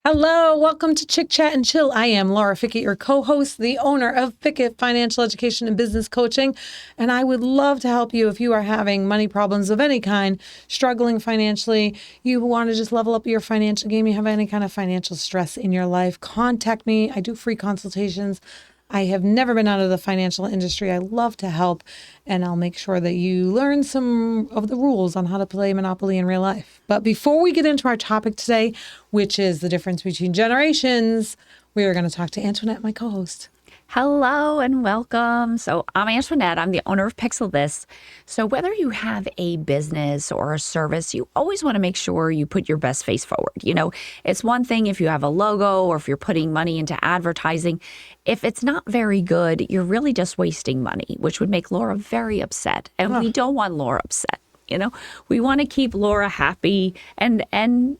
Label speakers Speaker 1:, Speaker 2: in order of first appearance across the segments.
Speaker 1: Hello, welcome to Chick Chat and Chill. I am Laura Fickett, your co-host, the owner of Fickett Financial Education and Business Coaching, and I would love to help you if you are having money problems of any kind, struggling financially, you want to just level up your financial game, you have any kind of financial stress in your life, contact me. I do free consultations. I have never been out of the financial industry. I love to help, and I'll make sure that you learn some of the rules on how to play Monopoly in real life. But before we get into our topic today, which is the difference between generations, we are going to talk to Antoinette, my co-host.
Speaker 2: Hello and welcome. So I'm Antoinette. I'm the owner of Pixel This. So whether you have a business or a service, you always want to make sure you put your best face forward. You know, it's one thing if you have a logo or if you're putting money into advertising. If it's not very good, you're really just wasting money, which would make Laura very upset. And we don't want Laura upset. You know, we want to keep Laura happy and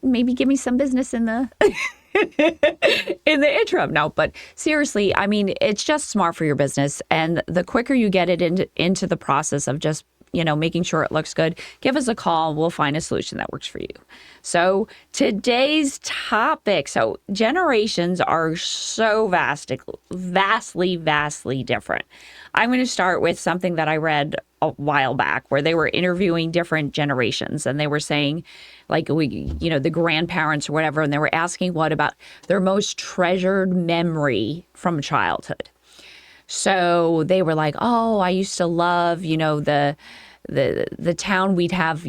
Speaker 2: maybe give me some business in the in the interim. No, but seriously, I mean, it's just smart for your business. And the quicker you get it into the process of just, you know, making sure it looks good, give us a call. We'll find a solution that works for you. So today's topic. So generations are so vastly different. I'm going to start with something that I read a while back where they were interviewing different generations and they were saying like the grandparents or whatever, and they were asking what about their most treasured memory from childhood. So they were like, oh, I used to love, the town. We'd have,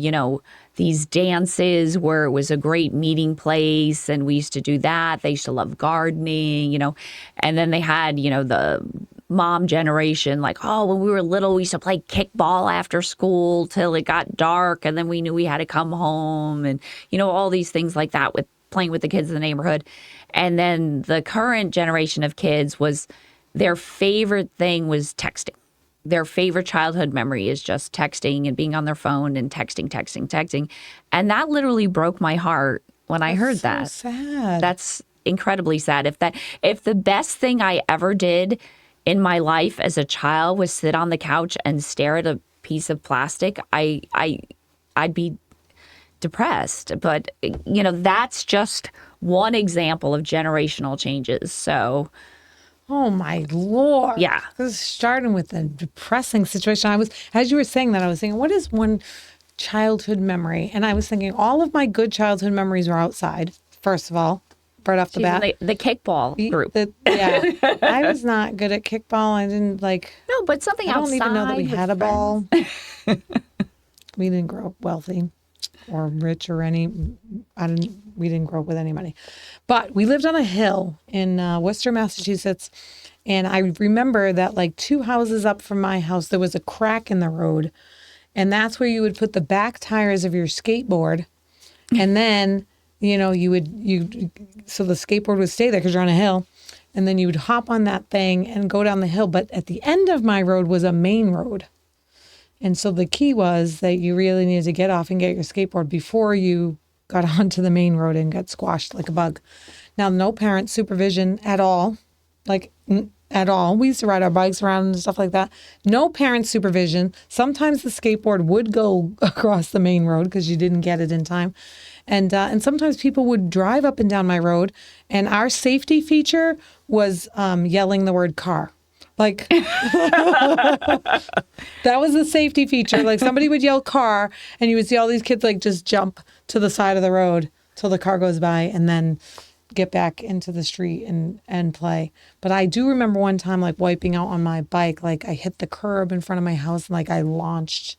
Speaker 2: these dances where it was a great meeting place and we used to do that. They used to love gardening, and then they had, the mom generation, like, oh, when we were little, we used to play kickball after school till it got dark. And then we knew we had to come home and, all these things like that with playing with the kids in the neighborhood. And then the current generation of kids was their favorite thing was texting. Their favorite childhood memory is just texting and being on their phone and texting. And that literally broke my heart when I heard that.
Speaker 1: So sad.
Speaker 2: That's incredibly sad. If the best thing I ever did in my life as a child was sit on the couch and stare at a piece of plastic, I'd be depressed. But, that's just one example of generational changes. So,
Speaker 1: oh my Lord.
Speaker 2: Yeah.
Speaker 1: This is starting with a depressing situation. As you were saying that, I was thinking, what is one childhood memory? And I was thinking all of my good childhood memories were outside, first of all. Right off the bat.
Speaker 2: The kickball group.
Speaker 1: I was not good at kickball. I didn't like.
Speaker 2: No, but something outside.
Speaker 1: I don't even know that we had a
Speaker 2: friends.
Speaker 1: ball. We didn't grow up wealthy or rich or any. We didn't grow up with any money. But we lived on a hill in Worcester, Massachusetts. And I remember that like 2 houses up from my house, there was a crack in the road. And that's where you would put the back tires of your skateboard. And then so the skateboard would stay there because you're on a hill, and then you would hop on that thing and go down the hill. But at the end of my road was a main road. And so the key was that you really needed to get off and get your skateboard before you got onto the main road and got squashed like a bug. Now, no parent supervision at all, at all. We used to ride our bikes around and stuff like that. No parent supervision. Sometimes the skateboard would go across the main road because you didn't get it in time. And sometimes people would drive up and down my road, and our safety feature was yelling the word car. Like, that was the safety feature. Like, somebody would yell car, and you would see all these kids, like, just jump to the side of the road till the car goes by and then get back into the street and play. But I do remember one time, like, wiping out on my bike. Like, I hit the curb in front of my house, and, like, I launched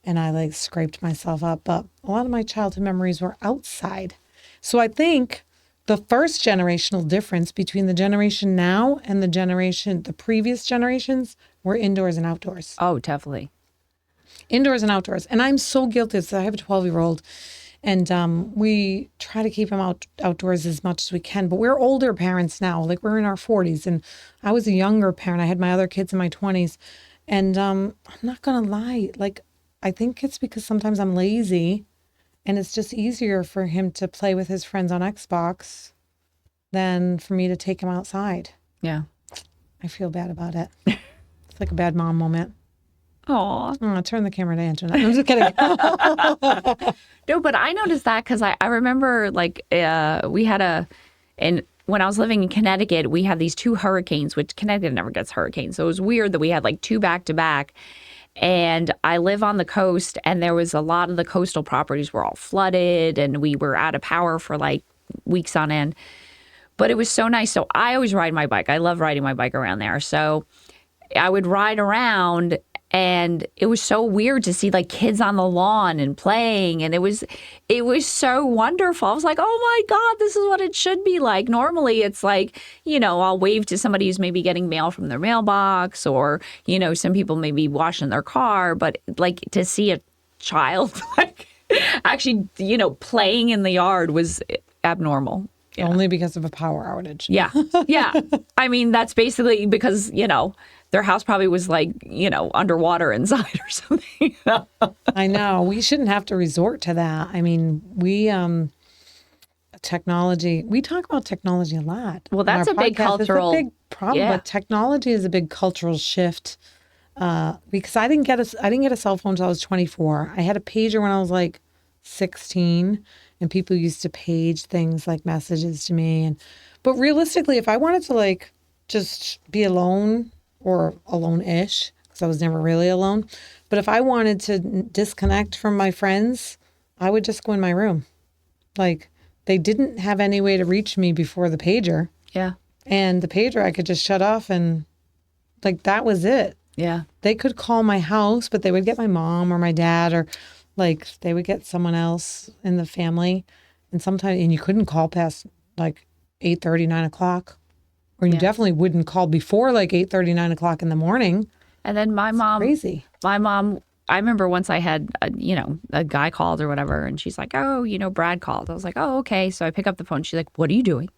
Speaker 1: and I like scraped myself up. But a lot of my childhood memories were outside. So I think the first generational difference between the generation now and the previous generations were indoors and outdoors.
Speaker 2: Oh, definitely.
Speaker 1: Indoors and outdoors. And I'm so guilty. So I have a 12-year-old and we try to keep him outdoors as much as we can. But we're older parents now. Like we're in our 40s and I was a younger parent. I had my other kids in my 20s. And I'm not going to lie. Like, I think it's because sometimes I'm lazy and it's just easier for him to play with his friends on Xbox than for me to take him outside.
Speaker 2: Yeah.
Speaker 1: I feel bad about it. It's like a bad mom moment.
Speaker 2: Aw.
Speaker 1: Oh, turn the camera to Antoinette. I'm just kidding.
Speaker 2: No, but I noticed that because I remember like we had And when I was living in Connecticut, we had these 2 hurricanes, which Connecticut never gets hurricanes. So it was weird that we had like 2 back to back. And I live on the coast, and there was a lot of the coastal properties were all flooded, and we were out of power for like weeks on end. But it was so nice. So I always ride my bike. I love riding my bike around there. So I would ride around, and it was so weird to see like kids on the lawn and playing, and it was so wonderful. I was like, oh my God, this is what it should be like. Normally it's like, I'll wave to somebody who's maybe getting mail from their mailbox, or some people may be washing their car, but like to see a child like actually playing in the yard was abnormal. Yeah.
Speaker 1: Only because of a power outage.
Speaker 2: Yeah. Yeah. I mean, that's basically because, their house probably was like, underwater inside or something.
Speaker 1: I know. We shouldn't have to resort to that. I mean, we talk about technology a lot.
Speaker 2: Well, that's a big cultural.
Speaker 1: It's a big problem, but technology is a big cultural shift. Because I didn't get a cell phone until I was 24. I had a pager when I was like 16, and people used to page things like messages to me. But realistically, if I wanted to like just be alone or alone-ish, because I was never really alone, but if I wanted to disconnect from my friends, I would just go in my room. Like, they didn't have any way to reach me before the pager.
Speaker 2: Yeah.
Speaker 1: And the pager I could just shut off, and like that was it.
Speaker 2: Yeah.
Speaker 1: They could call my house, but they would get my mom or my dad, or like they would get someone else in the family. And you couldn't call past like 8:30, 9 o'clock. Or you definitely wouldn't call before like 8:30, 9 o'clock in the morning.
Speaker 2: And then my mom, I remember once I had, a guy called or whatever, and she's like, oh, Brad called. I was like, oh, okay. So I pick up the phone. She's like, what are you doing?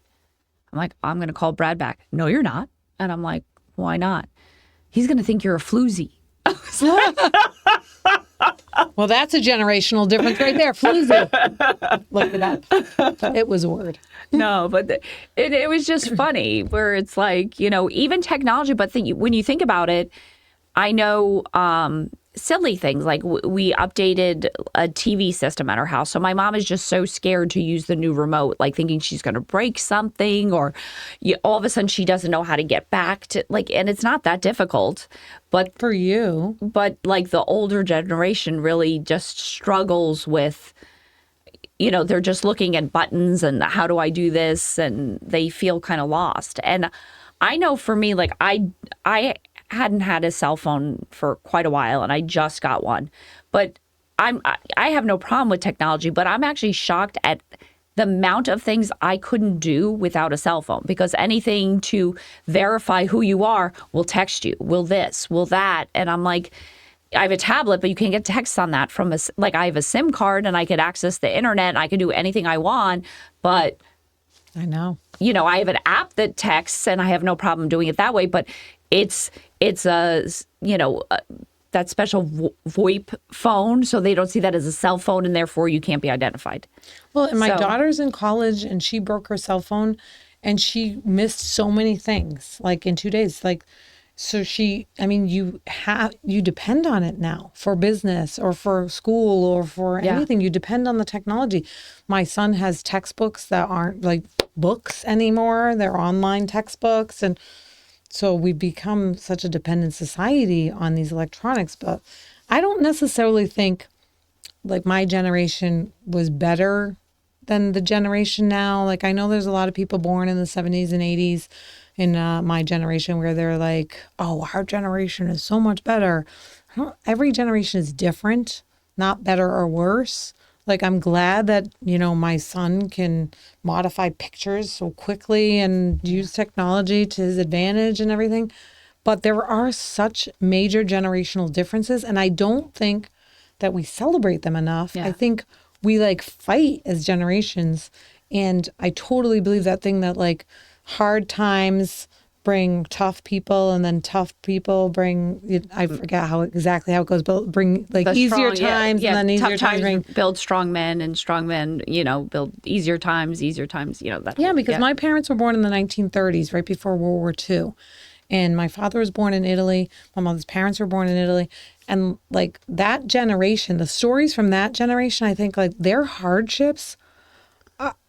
Speaker 2: I'm like, I'm going to call Brad back. No, you're not. And I'm like, why not? He's going to think you're a floozy.
Speaker 1: Well, that's a generational difference right there. Floozy. Look it up. It was a word.
Speaker 2: No, but it was just funny where it's like, even technology, but when you think about it, I know silly things like we updated a TV system at our house. So my mom is just so scared to use the new remote, like thinking she's going to break something, or all of a sudden she doesn't know how to get back to and it's not that difficult. But
Speaker 1: for you,
Speaker 2: like the older generation really just struggles with, they're just looking at buttons and how do I do this? And they feel kind of lost. And I know for me, like I hadn't had a cell phone for quite a while, and I just got one. But I have no problem with technology, but I'm actually shocked at the amount of things I couldn't do without a cell phone, because anything to verify who you are will text you, will this, will that. And I'm like, I have a tablet, but you can't get texts on that from I have a SIM card and I could access the internet and I could do anything I want. But
Speaker 1: I know,
Speaker 2: I have an app that texts and I have no problem doing it that way. But it's that special VoIP phone, so they don't see that as a cell phone, and therefore you can't be identified.
Speaker 1: Well, and my daughter's in college, and she broke her cell phone, and she missed so many things, like in 2 days. Like, so you depend on it now for business or for school or for anything. You depend on the technology. My son has textbooks that aren't like books anymore. They're online textbooks, and so we've become such a dependent society on these electronics. But I don't necessarily think like my generation was better than the generation now. Like, I know there's a lot of people born in the 70s and 80s in my generation where they're like, oh, our generation is so much better. Every generation is different, not better or worse. Like, I'm glad that, my son can modify pictures so quickly and use technology to his advantage and everything. But there are such major generational differences. And I don't think that we celebrate them enough. Yeah. I think we like fight as generations. And I totally believe that thing that like hard times bring tough people, and then tough people bring, I forget exactly how it goes, but bring like easier times, and then easier times
Speaker 2: build strong men, and strong men, build easier times, that.
Speaker 1: Yeah, because my parents were born in the 1930s, right before World War II. And my father was born in Italy. My mother's parents were born in Italy. And like that generation, the stories from that generation, I think like their hardships,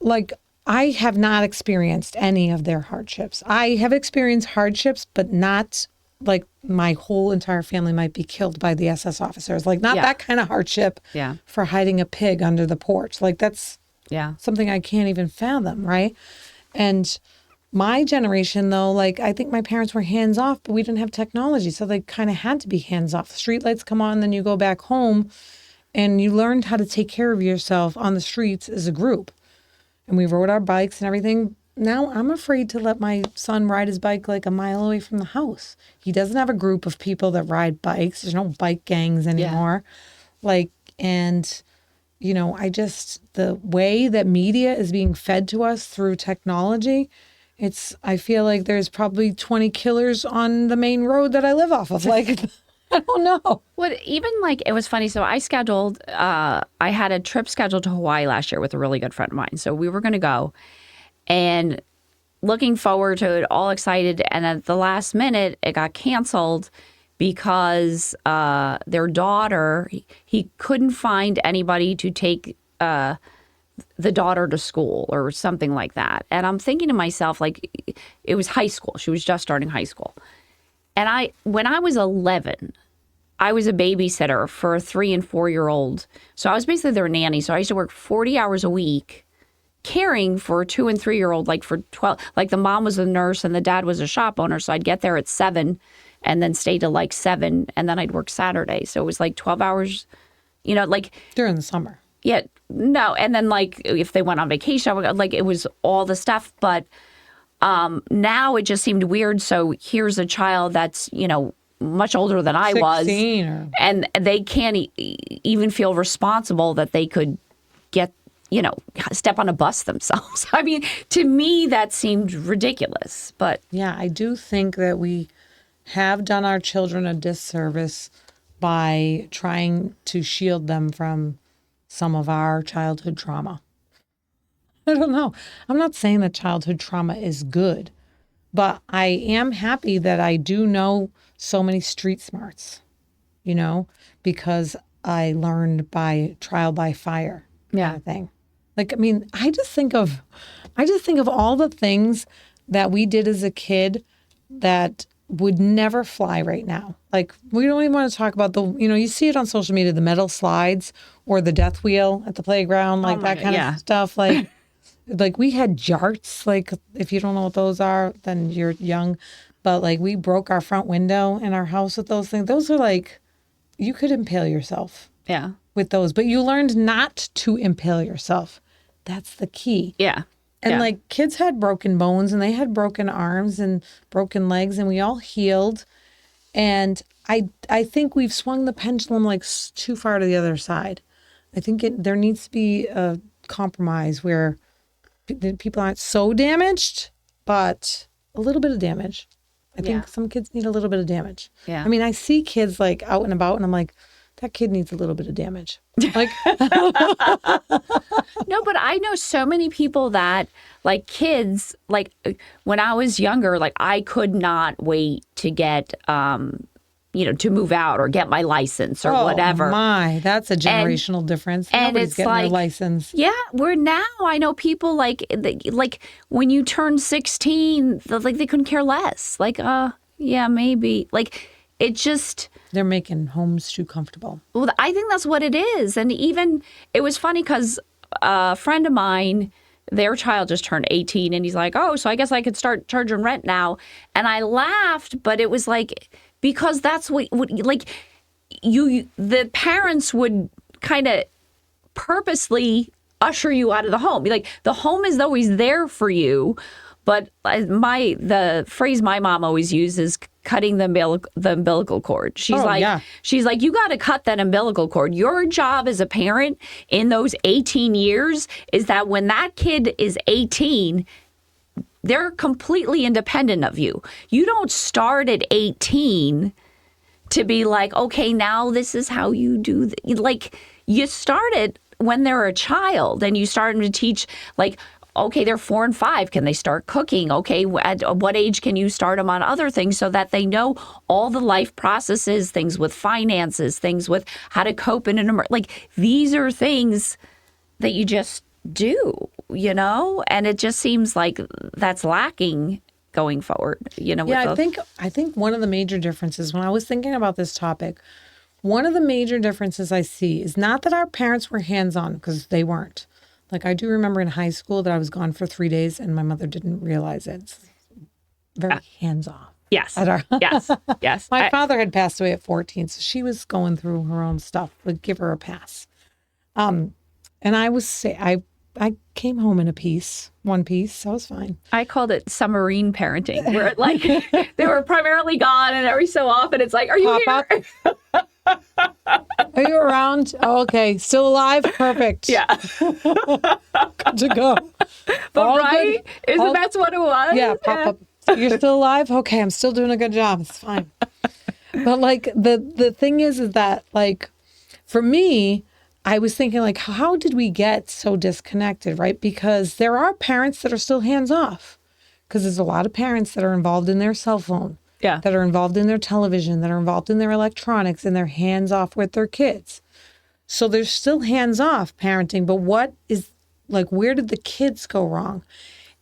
Speaker 1: like I have not experienced any of their hardships. I have experienced hardships, but not like my whole entire family might be killed by the SS officers. Like not
Speaker 2: Yeah.
Speaker 1: that kind of hardship
Speaker 2: Yeah.
Speaker 1: for hiding a pig under the porch. Like that's
Speaker 2: Yeah.
Speaker 1: something I can't even fathom, right? And my generation, though, like I think my parents were hands off, but we didn't have technology. So they kind of had to be hands off. The street lights come on, then you go back home and you learned how to take care of yourself on the streets as a group. And we rode our bikes and everything. Now I'm afraid to let my son ride his bike like a mile away from the house. He doesn't have a group of people that ride bikes. There's no bike gangs anymore. Like, and, you know, the way that media is being fed to us through technology, I feel like there's probably 20 killers on the main road that I live off of. Like, I don't know.
Speaker 2: What even like it was funny. So I had a trip scheduled to Hawaii last year with a really good friend of mine. So we were going to go and looking forward to it, all excited. And at the last minute, it got canceled because their daughter, he couldn't find anybody to take the daughter to school or something like that. And I'm thinking to myself, like, it was high school. She was just starting high school. And when I was 11, I was a babysitter for a 3 and 4 year old. So I was basically their nanny. So I used to work 40 hours a week caring for a 2 and 3 year old, like for 12, like the mom was a nurse and the dad was a shop owner. So I'd get there at 7 and then stay till like 7 and then I'd work Saturday. So it was like 12 hours, you know, like
Speaker 1: During the summer.
Speaker 2: yeah, no. And then like if they went on vacation, I would, like it was all the stuff. But now it just seemed weird. So here's a child that's, you know, much older than I was. And they can't even feel responsible that they could get, you know, step on a bus themselves. I mean, to me, that seemed ridiculous. But
Speaker 1: yeah, I do think that we have done our children a disservice by trying to shield them from some of our childhood trauma. I don't know. I'm not saying that childhood trauma is good, but I am happy that I do know so many street smarts, you know, because I learned by trial by fire kind of thing. Like, I mean, I just think of all the things that we did as a kid that would never fly right now. Like, we don't even want to talk about you see it on social media, the metal slides or the death wheel at the playground, like that kind of stuff. Like, like we had jarts. Like, if you don't know what those are, then you're young. But like, we broke our front window in our house with those things. Those are like, you could impale yourself.
Speaker 2: yeah.
Speaker 1: With those, but you learned not to impale yourself. That's the key.
Speaker 2: Yeah.
Speaker 1: And like kids had broken bones and they had broken arms and broken legs and we all healed. And I think we've swung the pendulum like too far to the other side. I think there needs to be a compromise where people aren't so damaged, but a little bit of damage. I think some kids need a little bit of damage.
Speaker 2: Yeah.
Speaker 1: I mean, I see kids like out and about and I'm like, that kid needs a little bit of damage. Like,
Speaker 2: no, but I know so many people that like kids, like when I was younger, like I could not wait to get, to move out or get my license or whatever.
Speaker 1: My, that's a generational difference.
Speaker 2: And
Speaker 1: Nobody's
Speaker 2: it's
Speaker 1: getting
Speaker 2: like,
Speaker 1: their license.
Speaker 2: Yeah, where now I know people like when you turn 16, like they couldn't care less. Like, yeah, maybe. Like it just.
Speaker 1: They're making homes too comfortable.
Speaker 2: Well, I think that's what it is. And even it was funny because a friend of mine, their child just turned 18 and he's like, oh, so I guess I could start charging rent now. And I laughed, but it was like, because that's what like the parents would kind of purposely usher you out of the home. Like the home is always there for you. But the phrase my mom always uses, cutting the umbilical cord. She's like, you got to cut that umbilical cord. Your job as a parent in those 18 years is that when that kid is 18, they're completely independent of you. You don't start at 18 to be like, okay, now this is how you do. Like you started when they're a child and you start them to teach like, okay, they're 4 and 5. Can they start cooking? Okay, at what age can you start them on other things so that they know all the life processes, things with finances, things with how to cope in an emergency. Like these are things that you just do, and it just seems like that's lacking going forward,
Speaker 1: Yeah, I think one of the major differences when I was thinking about this topic, one of the major differences I see is not that our parents were hands-on, because they weren't. Like, I do remember in high school that I was gone for 3 days and my mother didn't realize it. It's very hands-off.
Speaker 2: Yes.
Speaker 1: At our
Speaker 2: Yes. Yes.
Speaker 1: My father had passed away at 14, so she was going through her own stuff. Would give her a pass. And I came home in one piece. So I was fine.
Speaker 2: I called it submarine parenting, where like they were primarily gone, and every so often it's like, "Are you
Speaker 1: Pop
Speaker 2: here?"
Speaker 1: Are you around? Oh, okay, still alive? Perfect.
Speaker 2: Yeah.
Speaker 1: Good to go.
Speaker 2: But
Speaker 1: All
Speaker 2: right?
Speaker 1: good.
Speaker 2: Isn't that what it was?
Speaker 1: Yeah, pop up. You're still alive? Okay, I'm still doing a good job. It's fine. But like the thing is that like for me, I was thinking like, how did we get so disconnected, right? Because there are parents that are still hands off. Because there's a lot of parents that are involved in their cell phone,
Speaker 2: Yeah.
Speaker 1: that are involved in their television, that are involved in their electronics, and they're hands off with their kids. So there's still hands off parenting, but where did the kids go wrong?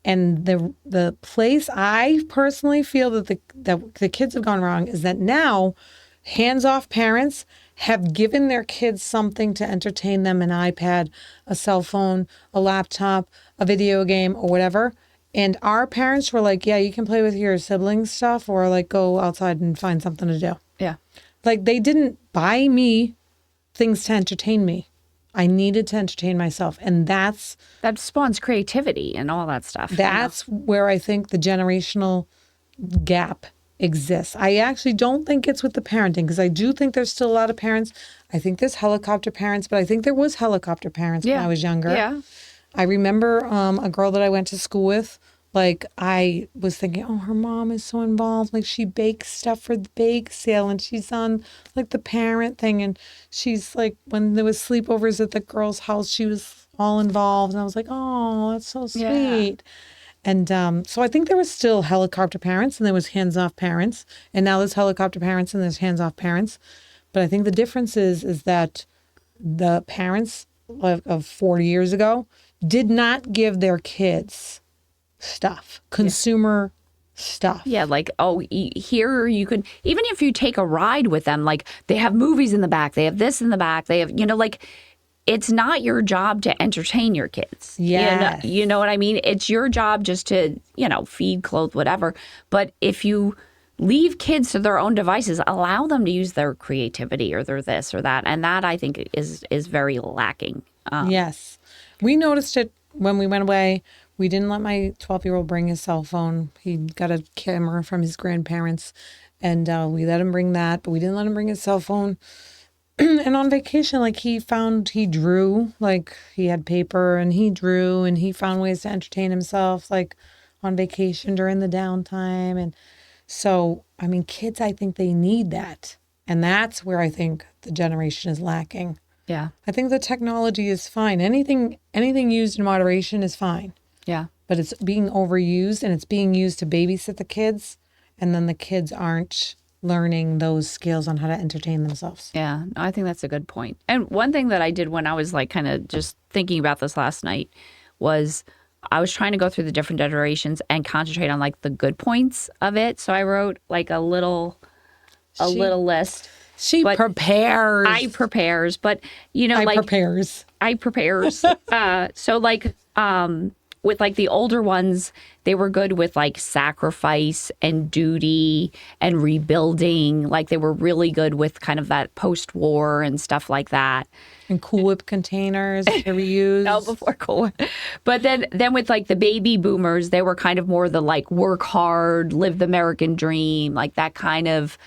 Speaker 1: And the place I personally feel that the kids have gone wrong is that now hands-off parents have given their kids something to entertain them, an iPad, a cell phone, a laptop, a video game, or whatever. And our parents were like, yeah, you can play with your siblings stuff or like go outside and find something to do.
Speaker 2: Yeah.
Speaker 1: Like they didn't buy me things to entertain me. I needed to entertain myself. And that
Speaker 2: spawns creativity and all that stuff.
Speaker 1: That's where I think the generational gap exists. I actually don't think it's with the parenting, because I do think there's still a lot of parents. I think there's helicopter parents, but I think there was helicopter parents when I was younger.
Speaker 2: Yeah.
Speaker 1: I remember a girl that I went to school with. Like, I was thinking, oh, her mom is so involved. Like, she bakes stuff for the bake sale and she's on, like, the parent thing. And she's, like, when there was sleepovers at the girl's house, she was all involved. And I was like, oh, that's so sweet. Yeah. And so I think there was still helicopter parents and there was hands-off parents. And now there's helicopter parents and there's hands-off parents. But I think the difference is that the parents of 40 years ago did not give their kids stuff, consumer stuff.
Speaker 2: Yeah, like, here you could, even if you take a ride with them, like they have movies in the back, they have this in the back, they have, like it's not your job to entertain your kids.
Speaker 1: Yeah.
Speaker 2: You know what I mean? It's your job just to, feed, clothe, whatever. But if you leave kids to their own devices, allow them to use their creativity or their this or that. And that I think is very lacking.
Speaker 1: Yes. We noticed it when we went away. We didn't let my 12-year-old bring his cell phone. He got a camera from his grandparents, and we let him bring that, but we didn't let him bring his cell phone. And on vacation, like he drew, like he had paper and he drew and he found ways to entertain himself, like on vacation during the downtime. And so, I mean, kids, I think they need that. And that's where I think the generation is lacking.
Speaker 2: Yeah.
Speaker 1: I think the technology is fine. Anything used in moderation is fine.
Speaker 2: Yeah.
Speaker 1: But it's being overused and it's being used to babysit the kids. And then the kids aren't learning those skills on how to entertain themselves.
Speaker 2: Yeah, I think that's a good point. And one thing that I did when I was like kind of just thinking about this last night was I was trying to go through the different generations and concentrate on like the good points of it. So I wrote like a little list.
Speaker 1: She prepares.
Speaker 2: I prepares, but I prepares. So like with like the older ones, they were good with like sacrifice and duty and rebuilding. Like they were really good with kind of that post-war and stuff like that.
Speaker 1: And Cool Whip containers to reuse.
Speaker 2: No, before Cool Whip. But then with like the baby boomers, they were kind of more the like work hard, live the American dream, like that kind of,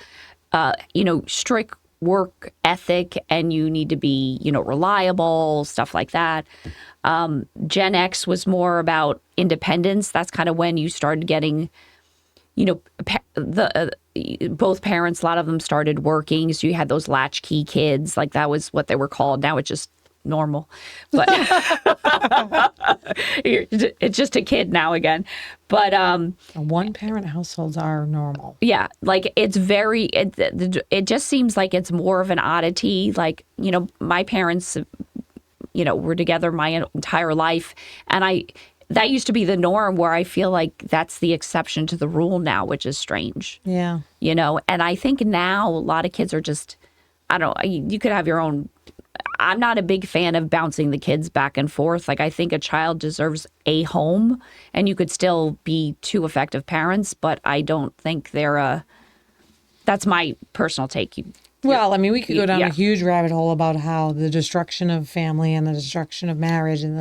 Speaker 2: strict work ethic, and you need to be, reliable, stuff like that. Gen X was more about independence. That's kind of when you started getting, both parents, a lot of them started working. So you had those latchkey kids, like that was what they were called. Now it's just normal, but it's just a kid now again. But
Speaker 1: one parent households are normal.
Speaker 2: Yeah, like it just seems like it's more of an oddity. Like, my parents, we're together my entire life. And that used to be the norm, where I feel like that's the exception to the rule now, which is strange.
Speaker 1: Yeah.
Speaker 2: And I think now a lot of kids are just, I don't know, you could have your own. I'm not a big fan of bouncing the kids back and forth. Like, I think a child deserves a home, and you could still be two effective parents, but I don't think that's my personal take.
Speaker 1: Well, I mean, we could go down
Speaker 2: Yeah.
Speaker 1: a huge rabbit hole about how the destruction of family and the destruction of marriage and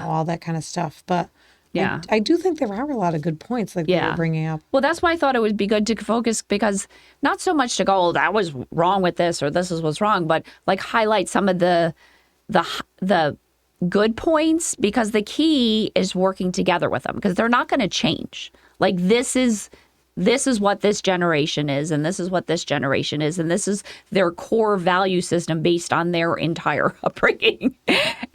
Speaker 1: all that kind of stuff. But
Speaker 2: Yeah.
Speaker 1: I do think there are a lot of good points like you were bringing up.
Speaker 2: Well, that's why I thought it would be good to focus, because not so much to go, oh, that was wrong with this, or this is what's wrong, but like highlight some of the good points, because the key is working together with them, because they're not going to change. Like, this is what this generation is, and this is what this generation is, and this is their core value system based on their entire upbringing.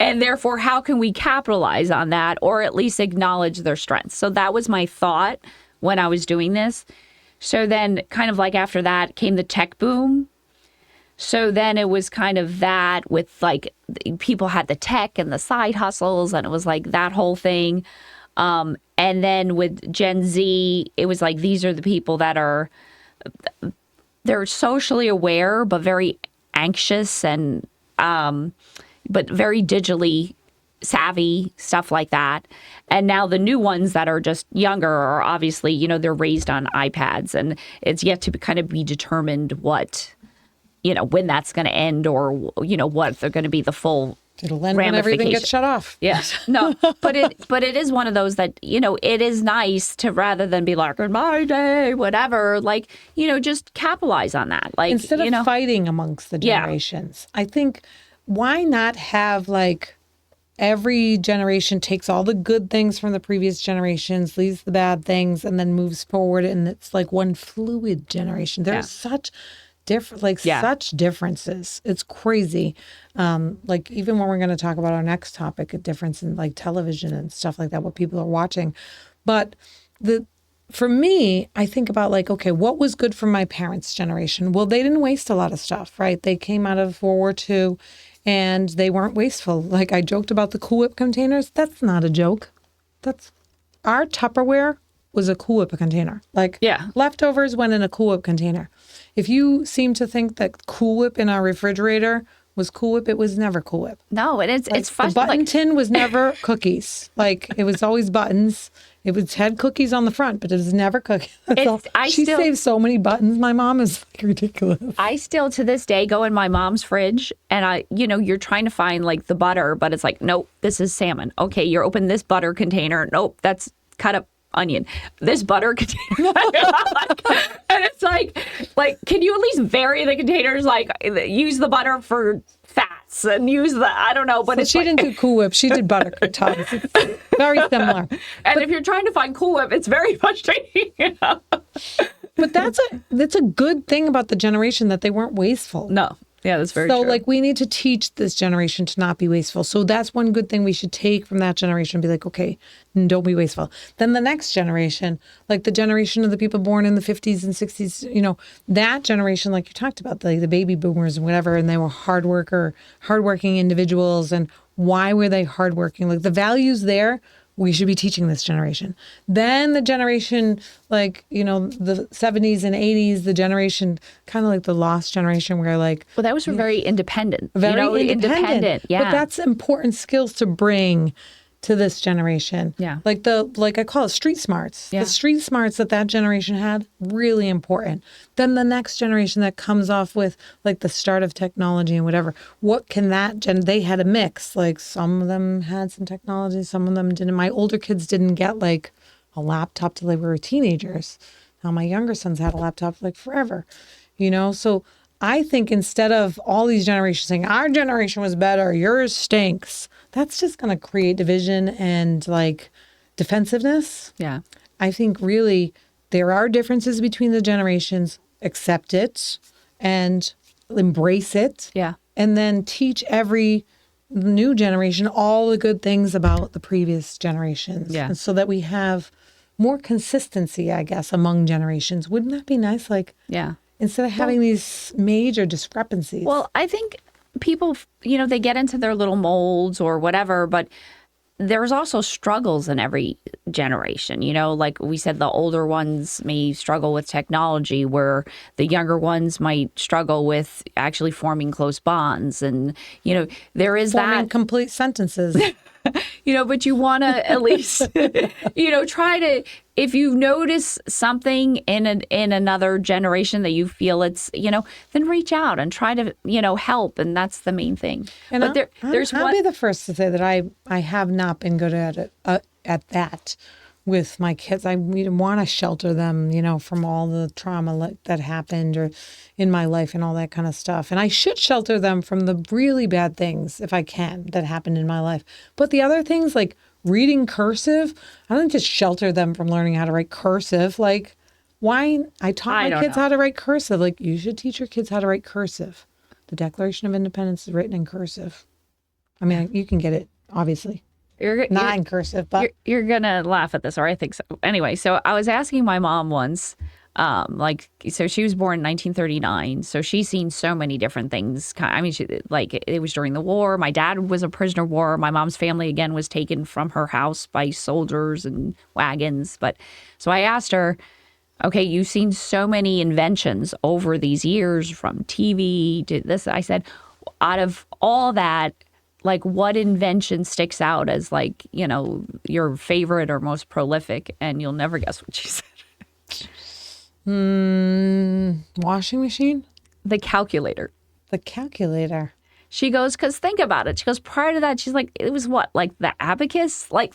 Speaker 2: And therefore, how can we capitalize on that, or at least acknowledge their strengths? So that was my thought when I was doing this. So then kind of like after that came the tech boom. So then it was kind of that with like people had the tech and the side hustles, and it was like that whole thing. And then with Gen Z, it was like, these are the people that they're socially aware, but very anxious and, but very digitally savvy, stuff like that. And now the new ones that are just younger are obviously, they're raised on iPads, and it's yet to kind of be determined what, when that's going to end, or, what they're going to be the full
Speaker 1: It'll end when everything gets shut off.
Speaker 2: Yes. No, but it is one of those that, it is nice to, rather than be like, in my day, whatever, like, just capitalize on that. Like,
Speaker 1: instead of fighting amongst the generations, I think, why not have like every generation takes all the good things from the previous generations, leaves the bad things, and then moves forward, and it's like one fluid generation. There's such such differences. It's crazy. Like, even when we're going to talk about our next topic, a difference in like television and stuff like that, what people are watching. But for me, I think about like, okay, what was good for my parents' generation? Well, they didn't waste a lot of stuff, right? They came out of World War II and they weren't wasteful. Like, I joked about the Cool Whip containers. That's not a joke. That's our Tupperware was a Cool Whip container. Like, leftovers went in a Cool Whip container. If you seem to think that Cool Whip in our refrigerator was Cool Whip, it was never Cool Whip.
Speaker 2: No, it's fun.
Speaker 1: The button tin was never cookies. Like, it was always buttons. It had cookies on the front, but it was never cookies. She saved so many buttons. My mom is like ridiculous.
Speaker 2: I still to this day go in my mom's fridge, and you're trying to find like the butter, but it's like, nope, this is salmon. Okay, you're open this butter container. Nope, that's cut up onion. This butter container. And it's like, can you at least vary the containers? Like, use the butter for fats and use I don't know. But
Speaker 1: she didn't do Cool Whip. She did butter tubs. It's very similar.
Speaker 2: And if you're trying to find Cool Whip, it's very frustrating.
Speaker 1: But that's a good thing about the generation, that they weren't wasteful.
Speaker 2: No. Yeah, that's very true.
Speaker 1: So, like, we need to teach this generation to not be wasteful. So that's one good thing we should take from that generation and be like, okay, don't be wasteful. Then the next generation, like the generation of the people born in the 50s and 60s, that generation, like you talked about, the baby boomers and whatever, and they were hardworking individuals. And why were they hardworking? Like, the values there, we should be teaching this generation. Then the generation, like, the 70s and 80s, the generation, kind of like the lost generation, where like...
Speaker 2: Well, that was very independent.
Speaker 1: Very
Speaker 2: independent. Yeah.
Speaker 1: But that's important skills to bring to this generation.
Speaker 2: Yeah.
Speaker 1: Like I call it street smarts.
Speaker 2: Yeah.
Speaker 1: The street smarts that generation had, really important. Then the next generation that comes off with like the start of technology and whatever, what can they had a mix. Like, some of them had some technology, some of them didn't. My older kids didn't get like a laptop till they were teenagers. Now my younger sons had a laptop like forever, So I think instead of all these generations saying our generation was better, yours stinks, that's just going to create division and like defensiveness.
Speaker 2: Yeah.
Speaker 1: I think really there are differences between the generations. Accept it and embrace it.
Speaker 2: Yeah.
Speaker 1: And then teach every new generation all the good things about the previous generations.
Speaker 2: Yeah.
Speaker 1: And so that we have more consistency, I guess, among generations. Wouldn't that be nice? Like,
Speaker 2: yeah.
Speaker 1: Instead of having these major discrepancies.
Speaker 2: Well, I think people, they get into their little molds or whatever, but there's also struggles in every generation. Like we said, the older ones may struggle with technology, where the younger ones might struggle with actually forming close bonds. And, there is
Speaker 1: Forming
Speaker 2: that.
Speaker 1: complete sentences.
Speaker 2: But you want to at least, try to, if you notice something in another generation that you feel it's, then reach out and try to, help. And that's the main thing.
Speaker 1: And
Speaker 2: but
Speaker 1: I'll be the first to say that I have not been good at it, at that with my kids. I want to shelter them, from all the trauma that happened or in my life and all that kind of stuff. And I should shelter them from the really bad things, if I can, that happened in my life. But the other things, like reading cursive, I don't just shelter them from learning how to write cursive. Like, why? I taught my kids how to write cursive. Like, you should teach your kids how to write cursive. The Declaration of Independence is written in cursive. I mean, you can get it, obviously. Not in cursive, but
Speaker 2: you're gonna laugh at this, or I think so. Anyway, so I was asking my mom once, so she was born in 1939, so she's seen so many different things. I mean, it was during the war. My dad was a prisoner of war. My mom's family again was taken from her house by soldiers and wagons. But so I asked her, okay, you've seen so many inventions over these years, from TV to this. I said, out of all that, like, what invention sticks out as, like, your favorite or most prolific? And you'll never guess what she said.
Speaker 1: Washing machine?
Speaker 2: The calculator.
Speaker 1: The calculator.
Speaker 2: She goes, because think about it. She goes, prior to that, she's like, it was what? Like the abacus? Like,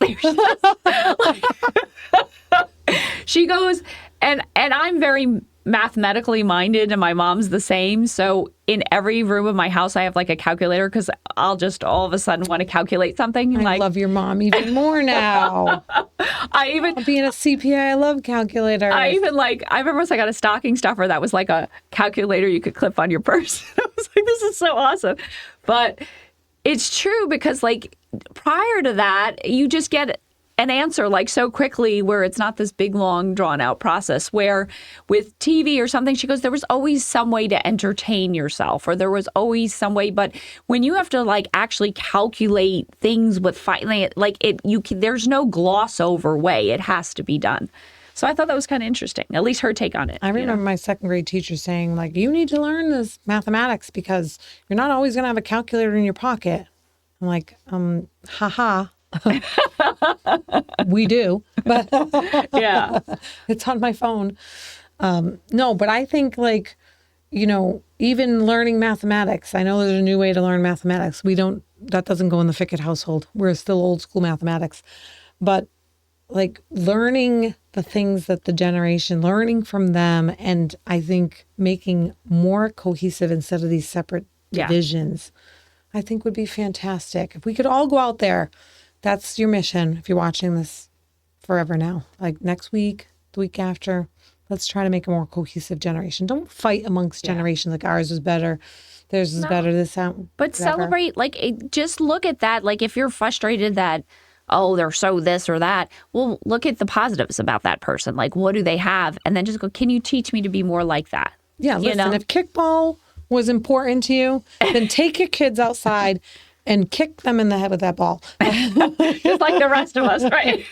Speaker 2: she goes, and I'm very mathematically minded, and my mom's the same. So in every room of my house, I have like a calculator, because I'll just all of a sudden want to calculate something.
Speaker 1: I love your mom even more now. Being a CPA, I love calculators.
Speaker 2: I remember once I got a stocking stuffer that was like a calculator you could clip on your purse. I was like, this is so awesome. But it's true, because like prior to that, you just get an answer like so quickly, where it's not this big, long, drawn out process. Where with TV or something, she goes, there was always some way to entertain yourself, or there was always some way. But when you have to like actually calculate things with there's no gloss over way. It has to be done. So I thought that was kind of interesting, at least her take on it.
Speaker 1: I remember my second grade teacher saying, like, you need to learn this mathematics because you're not always going to have a calculator in your pocket. I'm like, haha. We do, but
Speaker 2: yeah,
Speaker 1: it's on my phone. No, but I think like, even learning mathematics, I know there's a new way to learn mathematics. That doesn't go in the Fickett household. We're still old school mathematics, but like learning the things that learning from them. And I think making more cohesive instead of these separate divisions, I think would be fantastic. If we could all go out there. That's your mission if you're watching this forever now. Like next week, the week after, let's try to make a more cohesive generation. Don't fight amongst generations like ours is better, theirs is better, this out.
Speaker 2: But celebrate, just look at that. Like if you're frustrated that, oh, they're so this or that, well, look at the positives about that person. Like, what do they have? And then just go, can you teach me to be more like that?
Speaker 1: Yeah, listen, if kickball was important to you, then take your kids outside and kick them in the head with that ball.
Speaker 2: Just like the rest of us, right?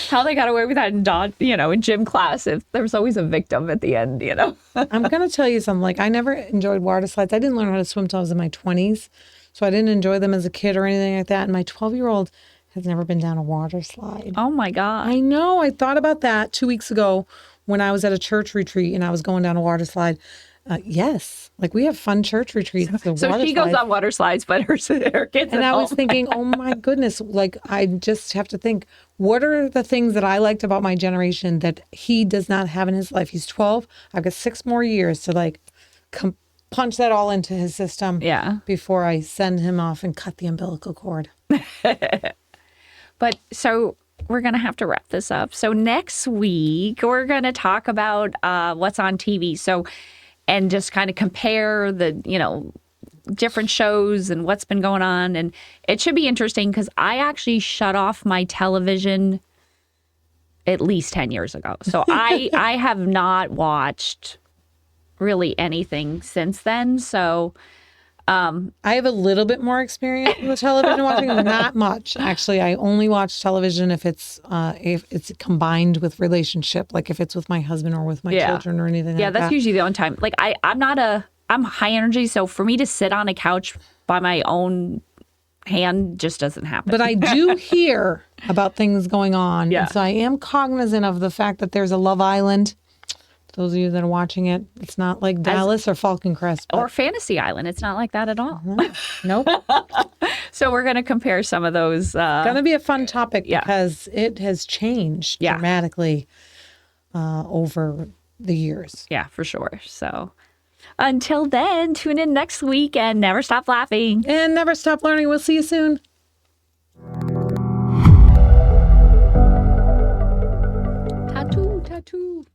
Speaker 2: How they got away with that in gym class. If there was always a victim at the end,
Speaker 1: I'm going to tell you something. Like, I never enjoyed water slides. I didn't learn how to swim till I was in my 20s. So I didn't enjoy them as a kid or anything like that. And my 12-year-old has never been down a water slide.
Speaker 2: Oh, my God.
Speaker 1: I know. I thought about that 2 weeks ago when I was at a church retreat and I was going down a water slide. Yes. Like, we have fun church retreats.
Speaker 2: So she goes on water slides, but her kids.
Speaker 1: And I was thinking, oh my goodness, like, I just have to think, what are the things that I liked about my generation that he does not have in his life? He's 12. I've got 6 more years to like punch that all into his system before I send him off and cut the umbilical cord.
Speaker 2: But so we're going to have to wrap this up. So next week, we're going to talk about what's on TV. And just kind of compare the, different shows and what's been going on. And it should be interesting because I actually shut off my television at least 10 years ago. So I have not watched really anything since then. So
Speaker 1: I have a little bit more experience in the television watching, not much. Actually, I only watch television if it's combined with relationship, like if it's with my husband or with my children or anything
Speaker 2: Yeah,
Speaker 1: like
Speaker 2: that's
Speaker 1: that.
Speaker 2: usually the only time. Like I'm high energy, so for me to sit on a couch by my own hand just doesn't happen.
Speaker 1: But I do hear about things going on.
Speaker 2: Yeah.
Speaker 1: And so I am cognizant of the fact that there's a Love Island. Those of you that are watching it, it's not like Dallas or Falcon Crest.
Speaker 2: Or Fantasy Island. It's not like that at all.
Speaker 1: Nope.
Speaker 2: So we're going to compare some of those.
Speaker 1: Going to be a fun topic
Speaker 2: Yeah.
Speaker 1: because it has changed dramatically over the years.
Speaker 2: Yeah, for sure. So until then, tune in next week and never stop laughing.
Speaker 1: And never stop learning. We'll see you soon.
Speaker 2: Tattoo, tattoo.